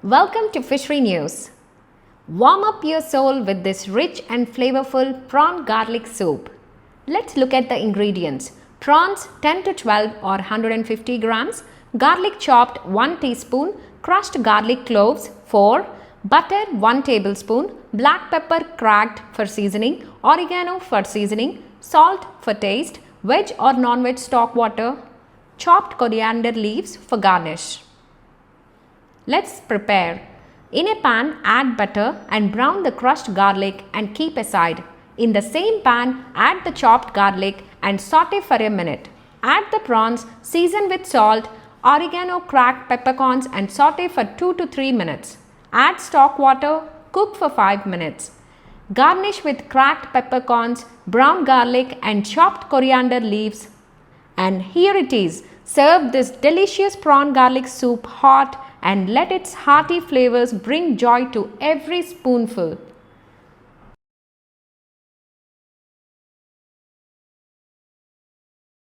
Welcome to Fishery News. Warm up your soul with this rich and flavorful prawn garlic soup. Let's look at the ingredients. Prawns 10 to 12 or 150 grams, garlic chopped 1 teaspoon, crushed garlic cloves 4, butter 1 tablespoon, black pepper cracked for seasoning, oregano for seasoning, salt for taste, veg or non-veg stock water, chopped coriander leaves for garnish. Let's prepare. In a pan, add butter and brown the crushed garlic and keep aside. In the same pan, add the chopped garlic and saute for a minute. Add the prawns, season with salt, oregano, cracked peppercorns and saute for 2 to 3 minutes. Add stock water, cook for 5 minutes. Garnish with cracked peppercorns, brown garlic and chopped coriander leaves. And here it is. Serve this delicious prawn garlic soup hot and let its hearty flavors bring joy to every spoonful.